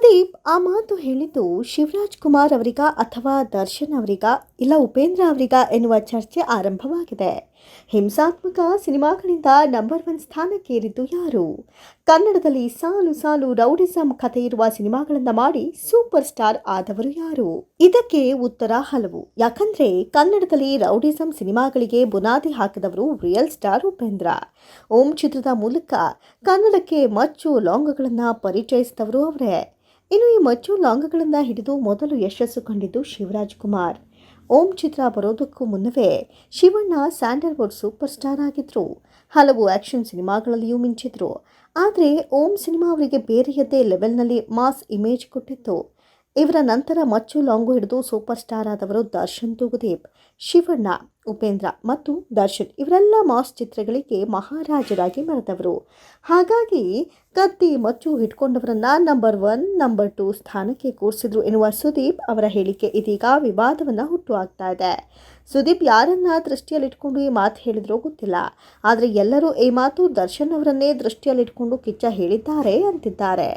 ಸುದೀಪ್ ಆ ಮಾತು ಹೇಳಿದ್ದು ಶಿವರಾಜ್ ಕುಮಾರ್ ಅವರಿಗ ಅಥವಾ ದರ್ಶನ್ ಅವರಿಗ ಇಲ್ಲ ಉಪೇಂದ್ರ ಅವರಿಗ ಎನ್ನುವ ಚರ್ಚೆ ಆರಂಭವಾಗಿದೆ. ಹಿಂಸಾತ್ಮಕ ಸಿನಿಮಾಗಳಿಂದ ನಂಬರ್ 1 ಸ್ಥಾನಕ್ಕೇರಿದ್ದು ಯಾರು? ಕನ್ನಡದಲ್ಲಿ ಸಾಲು ಸಾಲು ರೌಡಿಸಂ ಕಥೆ ಇರುವ ಸಿನಿಮಾಗಳನ್ನ ಮಾಡಿ ಸೂಪರ್ ಸ್ಟಾರ್ ಆದವರು ಯಾರು? ಇದಕ್ಕೆ ಉತ್ತರ ಹಲವು. ಯಾಕಂದ್ರೆ ಕನ್ನಡದಲ್ಲಿ ರೌಡಿಸಂ ಸಿನಿಮಾಗಳಿಗೆ ಬುನಾದಿ ಹಾಕಿದವರು ರಿಯಲ್ ಸ್ಟಾರ್ ಉಪೇಂದ್ರ. ಓಂ ಚಿತ್ರದ ಮೂಲಕ ಕನ್ನಡಕ್ಕೆ ಮಚ್ಚು ಲಾಂಗಗಳನ್ನ ಪರಿಚಯಿಸಿದವರು ಅವರೇ. ಇನ್ನು ಈ ಮಚ್ಚು ಲಾಂಗಗಳನ್ನು ಹಿಡಿದು ಮೊದಲು ಯಶಸ್ಸು ಕಂಡಿದ್ದು ಶಿವರಾಜ್ ಕುಮಾರ್. ಓಂ ಚಿತ್ರ ಬರೋದಕ್ಕೂ ಮುನ್ನವೇ ಶಿವಣ್ಣ ಸ್ಯಾಂಡಲ್ವುಡ್ ಸೂಪರ್ ಸ್ಟಾರ್ ಆಗಿದ್ರು. ಹಲವು ಆಕ್ಷನ್ ಸಿನಿಮಾಗಳಲ್ಲಿಯೂ ಮಿಂಚಿದ್ರು. ಆದರೆ ಓಂ ಸಿನಿಮಾ ಅವರಿಗೆ ಬೇರೆಯದ್ದೇ ಲೆವೆಲ್ನಲ್ಲಿ ಮಾಸ್ ಇಮೇಜ್ ಕೊಟ್ಟಿತ್ತು. ಇವರ ನಂತರ ಮಚ್ಚು ಲಾಂಗು ಹಿಡಿದು ಸೂಪರ್ ಸ್ಟಾರ್ ಆದವರು ದರ್ಶನ್, ತೂಗುದೀಪ್, ಶಿವಣ್ಣ, ಉಪೇಂದ್ರ ಮತ್ತು ದರ್ಶನ್. ಇವರೆಲ್ಲ ಮಾಸ್ ಚಿತ್ರಗಳಿಗೆ ಮಹಾರಾಜರಾಗಿ ಮೆರೆದವರು. ಹಾಗಾಗಿ ಕತ್ತಿ ಮಚ್ಚು ಹಿಡ್ಕೊಂಡವರನ್ನ ನಂಬರ್ 1, ನಂಬರ್ 2 ಸ್ಥಾನಕ್ಕೆ ಕೂರಿಸಿದ್ರು ಎನ್ನುವ ಸುದೀಪ್ ಅವರ ಹೇಳಿಕೆ ಇದೀಗ ವಿವಾದವನ್ನು ಹುಟ್ಟು ಹಾಕ್ತಾ ಇದೆ. ಸುದೀಪ್ ಯಾರನ್ನ ದೃಷ್ಟಿಯಲ್ಲಿಟ್ಕೊಂಡು ಈ ಮಾತು ಹೇಳಿದ್ರೋ ಗೊತ್ತಿಲ್ಲ. ಆದರೆ ಎಲ್ಲರೂ ಈ ಮಾತು ದರ್ಶನ್ ಅವರನ್ನೇ ದೃಷ್ಟಿಯಲ್ಲಿಟ್ಕೊಂಡು ಕಿಚ್ಚ ಹೇಳಿದ್ದಾರೆ ಅಂತಿದ್ದಾರೆ.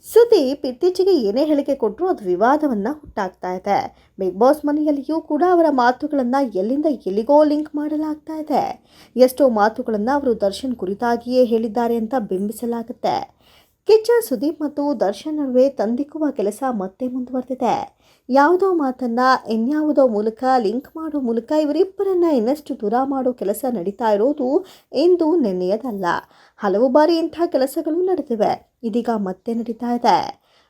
ಸುದೀಪ್ ಇತ್ತೀಚೆಗೆ ಏನೇ ಹೇಳಿಕೆ ಕೊಟ್ಟರು ಅದು ವಿವಾದವನ್ನು ಹುಟ್ಟಾಗ್ತಾ ಇದೆ. ಬಿಗ್ ಬಾಸ್ ಮನೆಯಲ್ಲಿಯೂ ಕೂಡ ಅವರ ಮಾತುಗಳನ್ನು ಎಲ್ಲಿಂದ ಎಲ್ಲಿಗೋ ಲಿಂಕ್ ಮಾಡಲಾಗ್ತಾ ಇದೆ. ಎಷ್ಟೋ ಮಾತುಗಳನ್ನು ಅವರು ದರ್ಶನ್ ಕುರಿತಾಗಿಯೇ ಹೇಳಿದ್ದಾರೆ ಅಂತ ಬಿಂಬಿಸಲಾಗುತ್ತೆ. ಕಿಚ್ಚ ಸುದೀಪ್ ಮತ್ತು ದರ್ಶನ್ ನಡುವೆ ತಂದಿಕ್ಕುವ ಕೆಲಸ ಮತ್ತೆ ಮುಂದುವರೆದಿದೆ. ಯಾವುದೋ ಮಾತನ್ನು ಇನ್ಯಾವುದೋ ಮೂಲಕ ಲಿಂಕ್ ಮಾಡೋ ಮೂಲಕ ಇವರಿಬ್ಬರನ್ನ ಇನ್ನಷ್ಟು ದೂರ ಮಾಡೋ ಕೆಲಸ ನಡೀತಾ ಇರೋದು ಇಂದು ನೆನ್ನೆಯದಲ್ಲ. ಹಲವು ಬಾರಿ ಇಂಥ ಕೆಲಸಗಳು ನಡೆದಿವೆ. ಇದೀಗ ಮತ್ತೆ ನಡೀತಾ ಇದೆ.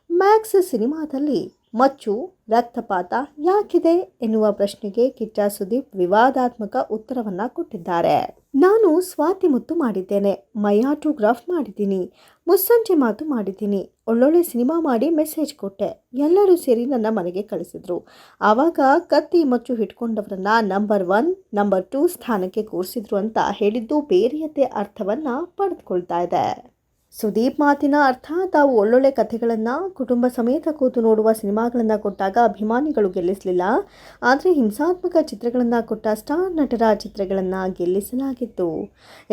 ಮ್ಯಾಕ್ಸ್ ಸಿನಿಮಾದಲ್ಲಿ ಮಚ್ಚು, ರಕ್ತಪಾತ ಯಾಕಿದೆ ಎನ್ನುವ ಪ್ರಶ್ನೆಗೆ ಕಿಚ್ಚ ಸುದೀಪ್ ವಿವಾದಾತ್ಮಕ ಉತ್ತರವನ್ನು ಕೊಟ್ಟಿದ್ದಾರೆ. ನಾನು ಸ್ವಾತಿ ಮುತ್ತು ಮಾಡಿದ್ದೇನೆ, ಮೈ ಆಟೋಗ್ರಾಫ್ ಮಾಡಿದ್ದೀನಿ, ಮುಸ್ಸಂಜೆ ಮಾತು ಮಾಡಿದ್ದೀನಿ, ಒಳ್ಳೊಳ್ಳೆ ಸಿನಿಮಾ ಮಾಡಿ ಮೆಸೇಜ್ ಕೊಟ್ಟೆ. ಎಲ್ಲರೂ ಸೇರಿ ನನ್ನ ಮನೆಗೆ ಕಳಿಸಿದ್ರು. ಆವಾಗ ಕತ್ತಿ ಮಚ್ಚು ಹಿಡ್ಕೊಂಡವರನ್ನ ನಂಬರ್ 1, ನಂಬರ್ 2 ಸ್ಥಾನಕ್ಕೆ ಕೂರಿಸಿದ್ರು ಅಂತ ಹೇಳಿದ್ದು ಬೇರೆಯದ್ದೇ ಅರ್ಥವನ್ನು ಪಡೆದುಕೊಳ್ತಾ ಇದೆ. ಸುದೀಪ್ ಮಾತಿನ ಅರ್ಥ ತಾವು ಒಳ್ಳೊಳ್ಳೆ ಕಥೆಗಳನ್ನು ಕುಟುಂಬ ಸಮೇತ ಕೂತು ನೋಡುವ ಸಿನಿಮಾಗಳನ್ನು ಕೊಟ್ಟಾಗ ಅಭಿಮಾನಿಗಳು ಗೆಲ್ಲಿಸಲಿಲ್ಲ. ಆದರೆ ಹಿಂಸಾತ್ಮಕ ಚಿತ್ರಗಳನ್ನು ಕೊಟ್ಟ ಸ್ಟಾರ್ ನಟರ ಚಿತ್ರಗಳನ್ನು ಗೆಲ್ಲಿಸಲಾಗಿತ್ತು.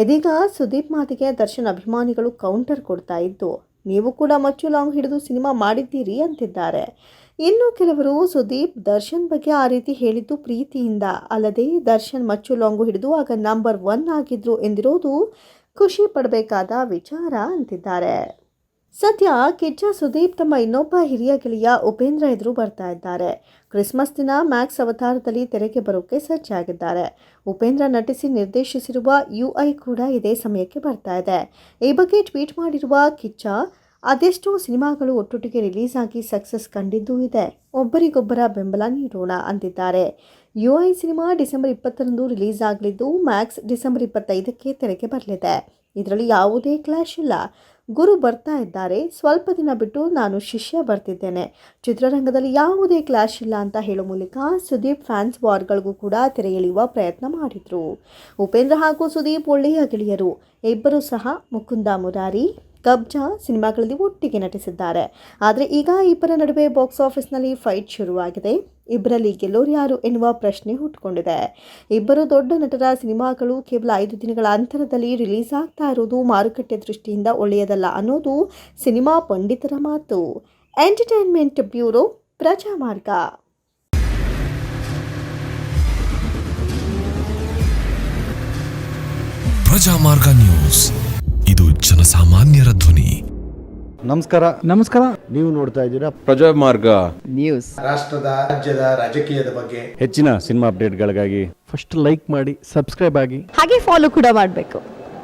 ಇದೀಗ ಸುದೀಪ್ ಮಾತಿಗೆ ದರ್ಶನ್ ಅಭಿಮಾನಿಗಳು ಕೌಂಟರ್ ಕೊಡ್ತಾ ಇದ್ದು, ನೀವು ಕೂಡ ಮಚ್ಚು ಲಾಂಗ್ ಹಿಡಿದು ಸಿನಿಮಾ ಮಾಡಿದ್ದೀರಿ ಅಂತಿದ್ದಾರೆ. ಇನ್ನು ಕೆಲವರು ಸುದೀಪ್ ದರ್ಶನ್ ಬಗ್ಗೆ ಆ ರೀತಿ ಹೇಳಿದ್ದು ಪ್ರೀತಿಯಿಂದ ಅಲ್ಲದೆ ದರ್ಶನ್ ಮಚ್ಚು ಲಾಂಗು ಹಿಡಿದು ಆಗ ನಂಬರ್ 1 ಆಗಿದ್ರು ಎಂದಿರೋದು ಖುಷಿ ಪಡಬೇಕಾದ ವಿಚಾರ ಅಂತಿದ್ದಾರೆ. ಸದ್ಯ ಕಿಚ್ಚ ಸುದೀಪ್ ತಮ್ಮ ಇನ್ನೊಬ್ಬ ಹಿರಿಯ ಗೆಳೆಯ ಉಪೇಂದ್ರ ಎದುರು ಬರ್ತಾ ಇದ್ದಾರೆ. ಕ್ರಿಸ್ಮಸ್ ದಿನ ಮ್ಯಾಕ್ಸ್ ಅವತಾರದಲ್ಲಿ ತೆರೆಗೆ ಬರೋಕೆ ಸಜ್ಜಾಗಿದ್ದಾರೆ. ಉಪೇಂದ್ರ ನಟಿಸಿ ನಿರ್ದೇಶಿಸಿರುವ UI ಕೂಡ ಇದೇ ಸಮಯಕ್ಕೆ ಬರ್ತಾ ಇದೆ. ಈ ಬಗ್ಗೆ ಟ್ವೀಟ್ ಮಾಡಿರುವ ಕಿಚ್ಚ, ಅದೆಷ್ಟೋ ಸಿನಿಮಾಗಳು ಒಟ್ಟೊಟ್ಟಿಗೆ ರಿಲೀಸ್ ಆಗಿ ಸಕ್ಸಸ್ ಕಂಡಿದ್ದೂ ಇದೆ, ಒಬ್ಬರಿಗೊಬ್ಬರ ಬೆಂಬಲ ನೀಡೋಣ ಅಂತಿದ್ದಾರೆ. UI ಸಿನಿಮಾ ಡಿಸೆಂಬರ್ 20ರಂದು ರಿಲೀಸ್ ಆಗಲಿದ್ದು ಮ್ಯಾಕ್ಸ್ ಡಿಸೆಂಬರ್ 25ಕ್ಕೆ ತೆರೆಗೆ ಬರಲಿದೆ. ಇದರಲ್ಲಿ ಯಾವುದೇ ಕ್ಲಾಶ್ ಇಲ್ಲ. ಗುರು ಬರ್ತಾ ಇದ್ದಾರೆ, ಸ್ವಲ್ಪ ದಿನ ಬಿಟ್ಟು ನಾನು ಶಿಷ್ಯ ಬರ್ತಿದ್ದೇನೆ, ಚಿತ್ರರಂಗದಲ್ಲಿ ಯಾವುದೇ ಕ್ಲಾಶ್ ಇಲ್ಲ ಅಂತ ಹೇಳೋ ಮೂಲಕ ಸುದೀಪ್ ಫ್ಯಾನ್ಸ್ ವಾರ್ಗಳಿಗೂ ಕೂಡ ತೆರೆ ಎಳೆಯುವ ಪ್ರಯತ್ನ ಮಾಡಿದರು. ಉಪೇಂದ್ರ ಹಾಗೂ ಸುದೀಪ್ ಒಳ್ಳೆಯ ಗೆಳೆಯರು. ಇಬ್ಬರೂ ಸಹ ಮುಕುಂದ ಮುರಾರಿ, ಕಬ್ಜಾ ಸಿನಿಮಾಗಳಲ್ಲಿ ಒಟ್ಟಿಗೆ ನಟಿಸಿದ್ದಾರೆ. ಆದರೆ ಈಗ ಇಬ್ಬರ ನಡುವೆ ಬಾಕ್ಸ್ ಆಫೀಸ್ನಲ್ಲಿ ಫೈಟ್ ಶುರುವಾಗಿದೆ. ಇಬ್ಬರಲ್ಲಿ ಗೆಲ್ಲೋರು ಯಾರು ಎನ್ನುವ ಪ್ರಶ್ನೆ ಹುಟ್ಟುಕೊಂಡಿದೆ. ಇಬ್ಬರು ದೊಡ್ಡ ನಟರ ಸಿನಿಮಾಗಳು ಕೇವಲ 5 ದಿನಗಳ ಅಂತರದಲ್ಲಿ ರಿಲೀಸ್ ಆಗ್ತಾ ಇರೋದು ಮಾರುಕಟ್ಟೆ ದೃಷ್ಟಿಯಿಂದ ಒಳ್ಳೆಯದಲ್ಲ ಅನ್ನೋದು ಸಿನಿಮಾ ಪಂಡಿತರ ಮಾತು. Entertainment bureau, Prajamarga. Prajamarga news, ಇದು ಜನಸಾಮಾನ್ಯರ ಧ್ವನಿ. ನಮಸ್ಕಾರ. ನೀವು ನೋಡ್ತಾ ಇದ್ದೀರಾ ಪ್ರಜಾಮಾರ್ಗ ನ್ಯೂಸ್. ರಾಷ್ಟ್ರದ, ರಾಜ್ಯದ, ರಾಜಕೀಯದ ಬಗ್ಗೆ ಹೆಚ್ಚಿನ ಸಿನಿಮಾ ಅಪ್ಡೇಟ್ಗಳಿಗಾಗಿ ಫಸ್ಟ್ ಲೈಕ್ ಮಾಡಿ, ಸಬ್ಸ್ಕ್ರೈಬ್ ಆಗಿ, ಹಾಗೆ ಫಾಲೋ ಕೂಡ ಮಾಡಬೇಕು.